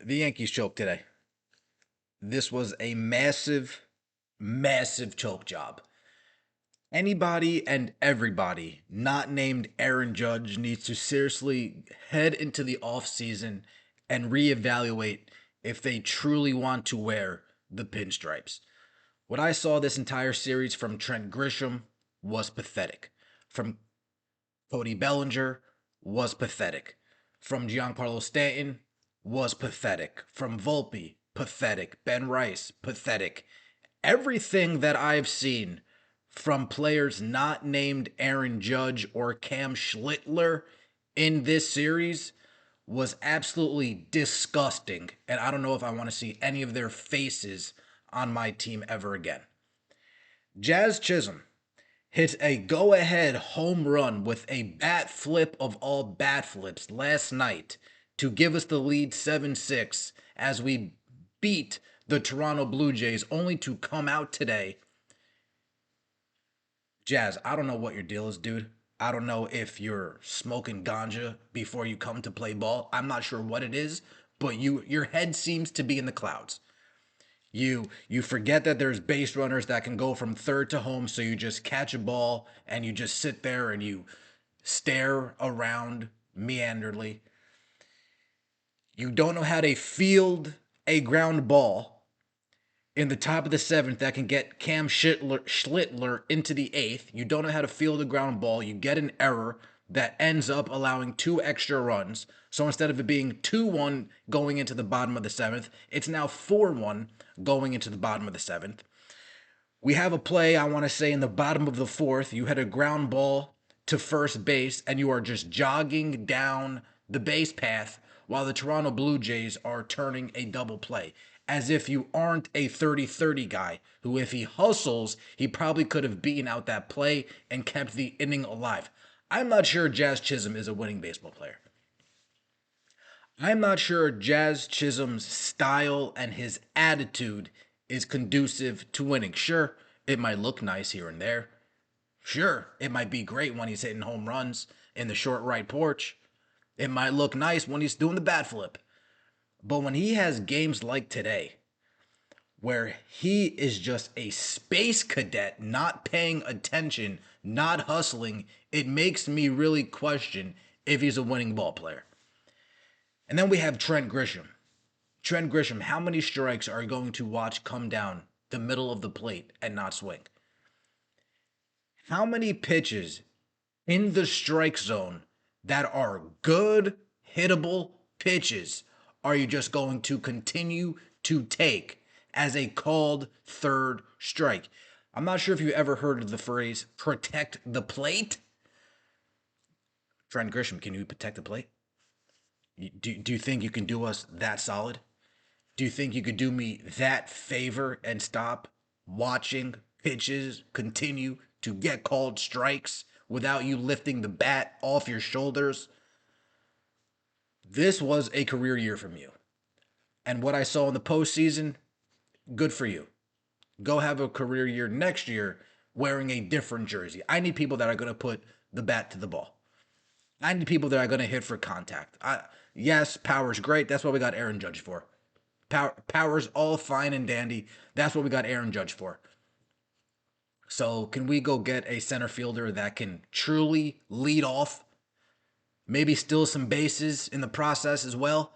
The Yankees choked today. This was a massive, massive choke job. Anybody and everybody not named Aaron Judge needs to seriously head into the offseason and reevaluate if they truly want to wear the pinstripes. What I saw this entire series from Trent Grisham was pathetic. From Cody Bellinger was pathetic. From Giancarlo Stanton was pathetic. From Volpe, pathetic. Ben Rice, pathetic. Everything that I've seen from players not named Aaron Judge or Cam Schlittler in this series was absolutely disgusting. And I don't know if I want to see any of their faces on my team ever again. Jazz Chisholm hit a go ahead home run with a bat flip of all bat flips last night to give us the lead 7-6 as we beat the Toronto Blue Jays, only to come out today. Jazz, I don't know what your deal is, dude. I don't know if you're smoking ganja before you come to play ball. I'm not sure what it is, but your head seems to be in the clouds. You forget that there's base runners that can go from third to home, so you just catch a ball and you just sit there and you stare around meanderly. You don't know how to field a ground ball in the top of the seventh that can get Cam Schlittler into the eighth. You don't know how to field a ground ball. You get an error that ends up allowing two extra runs. So instead of it being 2-1 going into the bottom of the seventh, it's now 4-1 going into the bottom of the seventh. We have a play, I want to say, in the bottom of the fourth. You had a ground ball to first base, and you are just jogging down the base path while the Toronto Blue Jays are turning a double play. As if you aren't a 30-30 guy who, if he hustles, he probably could have beaten out that play and kept the inning alive. I'm not sure Jazz Chisholm is a winning baseball player. I'm not sure Jazz Chisholm's style and his attitude is conducive to winning. Sure, it might look nice here and there. Sure, it might be great when he's hitting home runs in the short right porch. It might look nice when he's doing the bat flip. But when he has games like today, where he is just a space cadet, not paying attention, not hustling, it makes me really question if he's a winning ball player. And then we have Trent Grisham. Trent Grisham, how many strikes are you going to watch come down the middle of the plate and not swing? How many pitches in the strike zone that are good, hittable pitches are you just going to continue to take as a called third strike? I'm not sure if you ever heard of the phrase protect the plate. Trent Grisham, can you protect the plate? Do you think you can do us that solid? Do you think you could do me that favor and stop watching pitches continue to get called strikes without you lifting the bat off your shoulders? This was a career year from you. And what I saw in the postseason, good for you. Go have a career year next year wearing a different jersey. I need people that are going to put the bat to the ball. I need people that are going to hit for contact. Yes, power's great. That's what we got Aaron Judge for. Power's all fine and dandy. That's what we got Aaron Judge for. So can we go get a center fielder that can truly lead off? Maybe steal some bases in the process as well?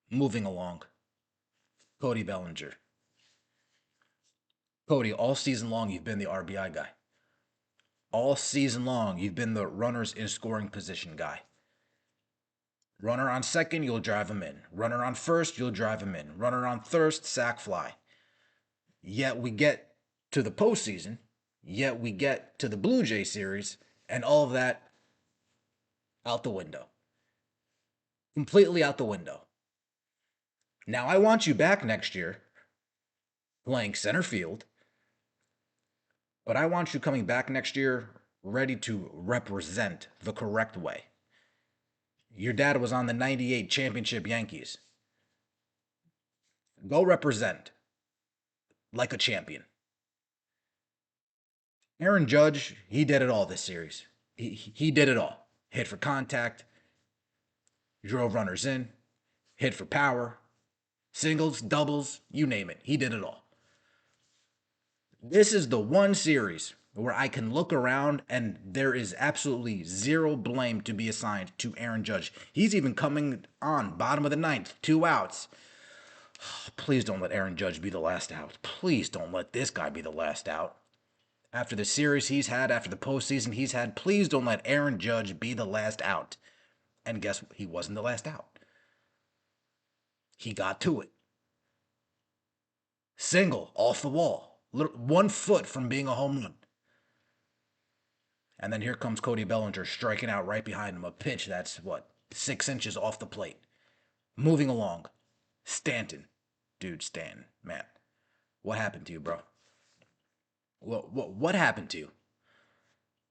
Moving along. Cody Bellinger. Cody, all season long you've been the RBI guy. All season long you've been the runners in scoring position guy. Runner on second, you'll drive him in. Runner on first, you'll drive him in. Runner on third, sac fly. Yet we get to the postseason, yet we get to the Blue Jay series, and all of that out the window. Completely out the window. Now I want you back next year playing center field, but I want you coming back next year ready to represent the correct way. Your dad was on the 98 championship Yankees. Go represent like a champion. Aaron Judge, he did it all this series. He did it all. Hit for contact, drove runners in, hit for power, singles, doubles, you name it. He did it all. This is the one series where I can look around and there is absolutely zero blame to be assigned to Aaron Judge. He's even coming on, bottom of the ninth, 2 outs. Please don't let Aaron Judge be the last out. Please don't let this guy be the last out. After the series he's had, after the postseason he's had, please don't let Aaron Judge be the last out. And guess what? He wasn't the last out. He got to it. Single, off the wall. 1 foot from being a home run. And then here comes Cody Bellinger striking out right behind him. A pitch that's, 6 inches off the plate. Moving along. Stanton. Dude, Stanton. Man. What happened to you, bro? What happened to you?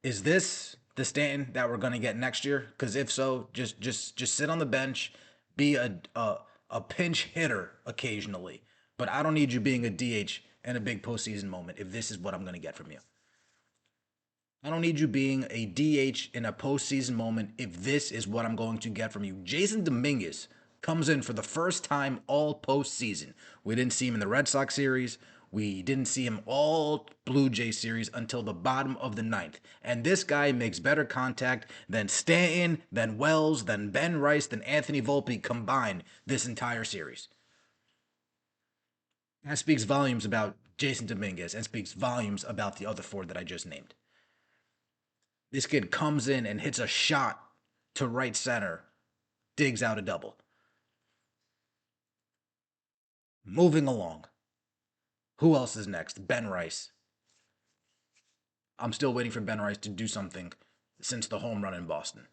Is this the Stanton that we're gonna get next year? Because if so, just sit on the bench, be a pinch hitter occasionally. But I don't need you being a DH in a big postseason moment if this is what I'm gonna get from you. I don't need you being a DH in a postseason moment if this is what I'm going to get from you. Jason Dominguez comes in for the first time all postseason. We didn't see him in the Red Sox series. We didn't see him all Blue Jay series until the bottom of the ninth. And this guy makes better contact than Stanton, than Wells, than Ben Rice, than Anthony Volpe combined this entire series. That speaks volumes about Jason Dominguez and speaks volumes about the other four that I just named. This kid comes in and hits a shot to right center, digs out a double. Moving along. Who else is next? Ben Rice. I'm still waiting for Ben Rice to do something since the home run in Boston.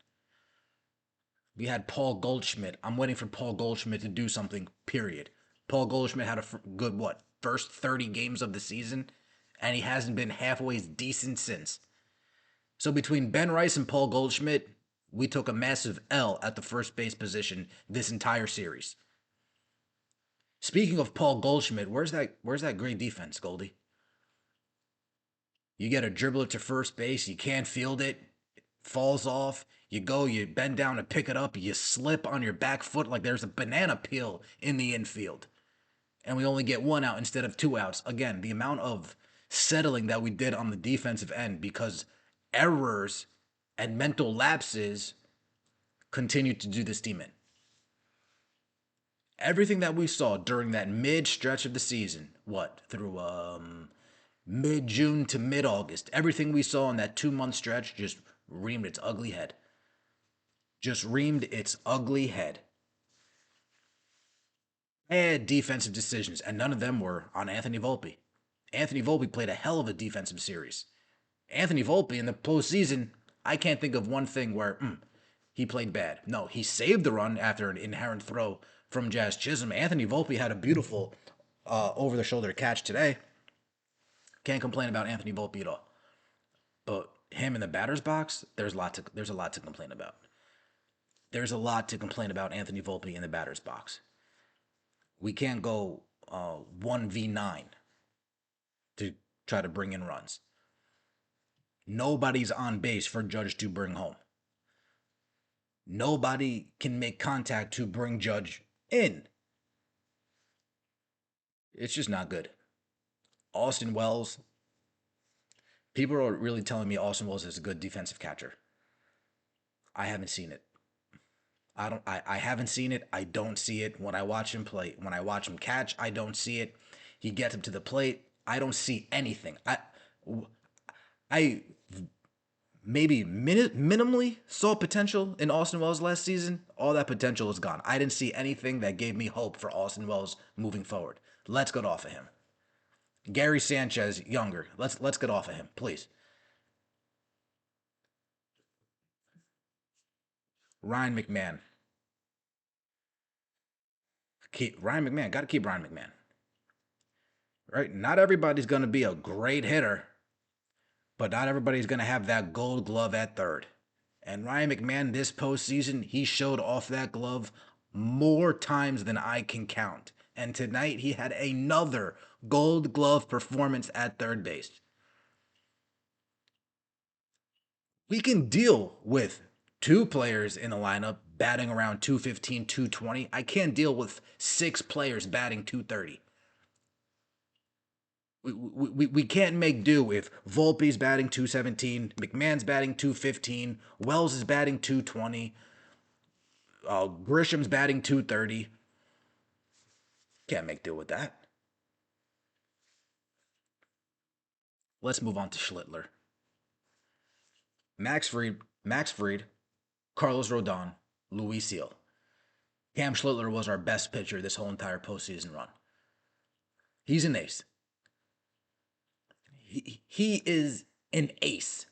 We had Paul Goldschmidt. I'm waiting for Paul Goldschmidt to do something, period. Paul Goldschmidt had a good, first 30 games of the season, and he hasn't been halfway decent since. So between Ben Rice and Paul Goldschmidt, we took a massive L at the first base position this entire series. Speaking of Paul Goldschmidt, where's that great defense, Goldie? You get a dribbler to first base, you can't field it, falls off, you go, you bend down to pick it up, you slip on your back foot like there's a banana peel in the infield. And we only get 1 out instead of 2 outs. Again, the amount of settling that we did on the defensive end because errors and mental lapses continue to do this team in. Everything that we saw during that mid stretch of the season, through mid June to mid August, everything we saw in that 2 month stretch just reamed its ugly head. Just reamed its ugly head. Bad defensive decisions, and none of them were on Anthony Volpe. Anthony Volpe played a hell of a defensive series. Anthony Volpe in the postseason, I can't think of one thing where he played bad. No, he saved the run after an inherent throw from Jazz Chisholm. Anthony Volpe had a beautiful over-the-shoulder catch today. Can't complain about Anthony Volpe at all. But him in the batter's box, there's a lot to complain about. There's a lot to complain about Anthony Volpe in the batter's box. We can't go 1v9 to try to bring in runs. Nobody's on base for Judge to bring home. Nobody can make contact to bring Judge in. It's just not good. Austin Wells. People are really telling me Austin Wells is a good defensive catcher. I haven't seen it. I haven't seen it. I don't see it. When I watch him play, when I watch him catch, I don't see it. He gets him to the plate. I don't see anything. I maybe minimally saw potential in Austin Wells last season. All that potential is gone. I didn't see anything that gave me hope for Austin Wells moving forward. Let's get off of him. Gary Sanchez, younger. Let's get off of him, please. Ryan McMahon. Got to keep Ryan McMahon. Right? Not everybody's going to be a great hitter, but not everybody's going to have that gold glove at third. And Ryan McMahon this postseason, he showed off that glove more times than I can count. And tonight he had another gold glove performance at third base. We can deal with two players in the lineup batting around 215, 220. I can't deal with six players batting 230. We can't make do if Volpe's batting 217, McMahon's batting 215, Wells is batting 220, Grisham's batting 230. Can't make do with that. Let's move on to Schlittler. Max Fried, Carlos Rodon, Luis Seal. Cam Schlittler was our best pitcher this whole entire postseason run. He's an ace. He is an ace.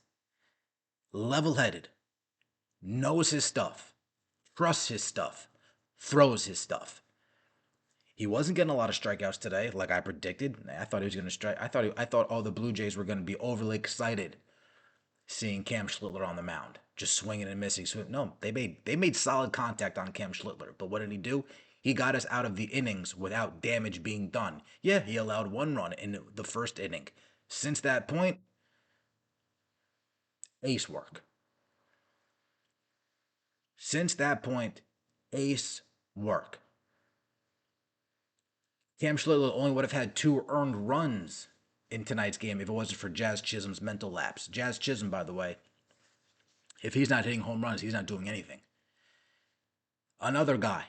Level headed, knows his stuff, trusts his stuff, throws his stuff. He wasn't getting a lot of strikeouts today, like I predicted. I thought he was going to strike. I thought all the Blue Jays were going to be overly excited seeing Cam Schlittler on the mound, just swinging and missing. No, they made solid contact on Cam Schlittler. But what did he do? He got us out of the innings without damage being done. Yeah, he allowed one run in the first inning. Since that point, ace work. Since that point, ace work. Cam Schlittler only would have had two earned runs in tonight's game if it wasn't for Jazz Chisholm's mental lapse. Jazz Chisholm, by the way, if he's not hitting home runs, he's not doing anything. Another guy,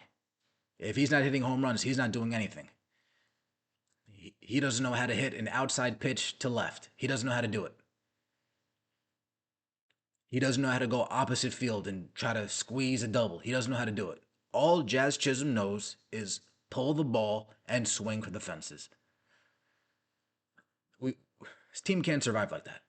if he's not hitting home runs, he's not doing anything. He doesn't know how to hit an outside pitch to left. He doesn't know how to do it. He doesn't know how to go opposite field and try to squeeze a double. He doesn't know how to do it. All Jazz Chisholm knows is pull the ball and swing for the fences. His team can't survive like that.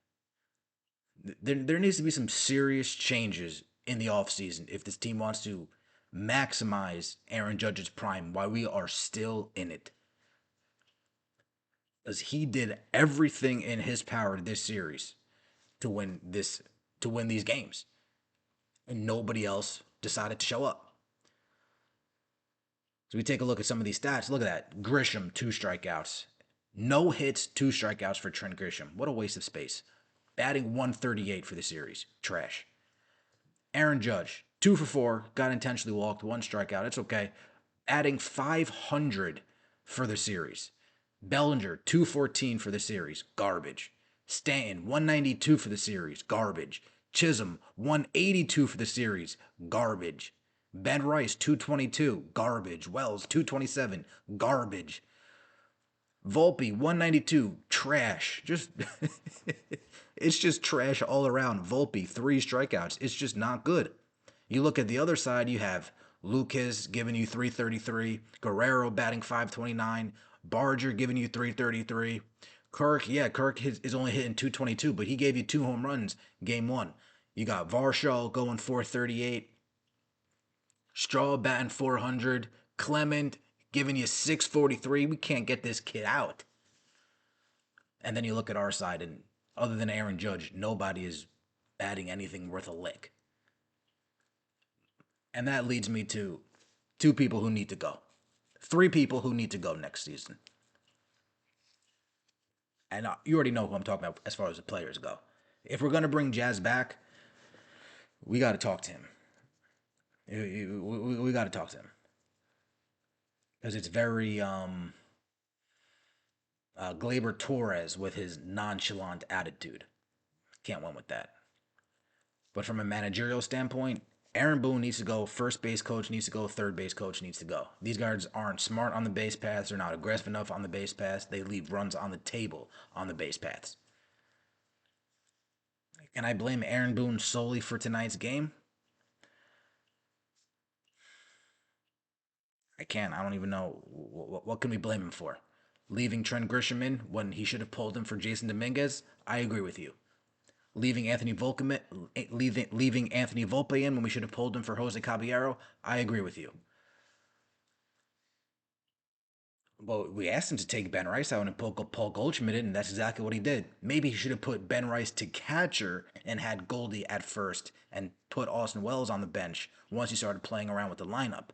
There needs to be some serious changes in the offseason if this team wants to maximize Aaron Judge's prime while we are still in it. Because he did everything in his power this series to win these games. And nobody else decided to show up. So we take a look at some of these stats. Look at that. Grisham, 2 strikeouts. No hits, 2 strikeouts for Trent Grisham. What a waste of space. Batting 138 for the series. Trash. Aaron Judge, 2 for 4, got intentionally walked, 1 strikeout. It's okay. Adding 500 for the series. Bellinger, 214 for the series. Garbage. Stanton, 192 for the series. Garbage. Chisholm, 182 for the series. Garbage. Ben Rice, 222. Garbage. Wells, 227. Garbage. Volpe, 192. Trash. Just it's just trash all around. Volpe, 3 strikeouts. It's just not good. You look at the other side, you have Lucas giving you 333, Guerrero batting 529, Barger giving you 333. Kirk is only hitting 222, but he gave you 2 home runs game one. You got Varsho going 438, Straw batting 400, Clement giving you 643. We can't get this kid out. And then you look at our side, and other than Aaron Judge, nobody is batting anything worth a lick. And that leads me to 2 people who need to go. 3 people who need to go next season. And you already know who I'm talking about as far as the players go. If we're going to bring Jazz back, we got to talk to him. We got to talk to him. Because it's very Glaber Torres with his nonchalant attitude. Can't win with that. But from a managerial standpoint, Aaron Boone needs to go. First base coach needs to go. Third base coach needs to go. These guards aren't smart on the base paths. They're not aggressive enough on the base paths. They leave runs on the table on the base paths. Can I blame Aaron Boone solely for tonight's game? I can't. I don't even know. What can we blame him for? Leaving Trent Grisham in when he should have pulled him for Jason Dominguez? I agree with you. Leaving Anthony Volpe in when we should have pulled him for Jose Caballero? I agree with you. Well, we asked him to take Ben Rice out and put Paul Goldschmidt in, and that's exactly what he did. Maybe he should have put Ben Rice to catcher and had Goldie at first and put Austin Wells on the bench once he started playing around with the lineup.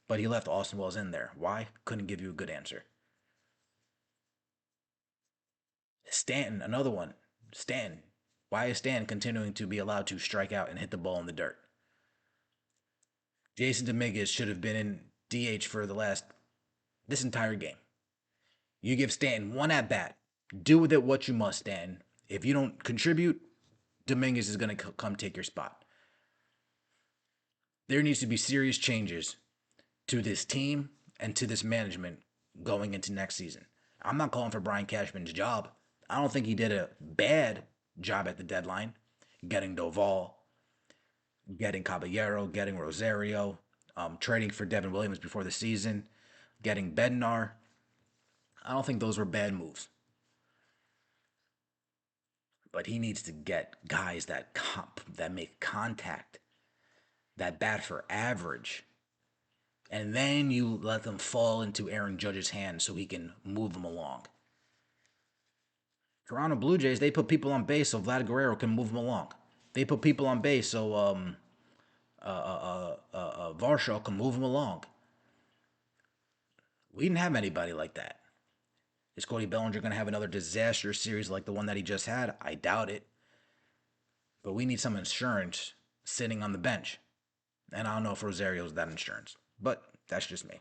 But he left Austin Wells in there. Why? Couldn't give you a good answer. Stanton, another one. Stanton. Why is Stanton continuing to be allowed to strike out and hit the ball in the dirt? Jason Dominguez should have been in DH for this entire game. You give Stanton one at bat. Do with it what you must, Stanton. If you don't contribute, Dominguez is going to come take your spot. There needs to be serious changes to this team and to this management going into next season. I'm not calling for Brian Cashman's job. I don't think he did a bad job at the deadline, getting Doval, getting Caballero, getting Rosario, trading for Devin Williams before the season, getting Bednar. I don't think those were bad moves. But he needs to get guys that make contact, that bat for average, and then you let them fall into Aaron Judge's hands so he can move them along. Toronto Blue Jays, they put people on base so Vlad Guerrero can move them along. They put people on base so Varsho can move them along. We didn't have anybody like that. Is Cody Bellinger going to have another disastrous series like the one that he just had? I doubt it. But we need some insurance sitting on the bench. And I don't know if Rosario's that insurance. But that's just me.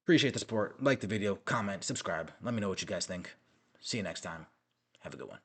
Appreciate the support. Like the video, comment, subscribe. Let me know what you guys think. See you next time. Have a good one.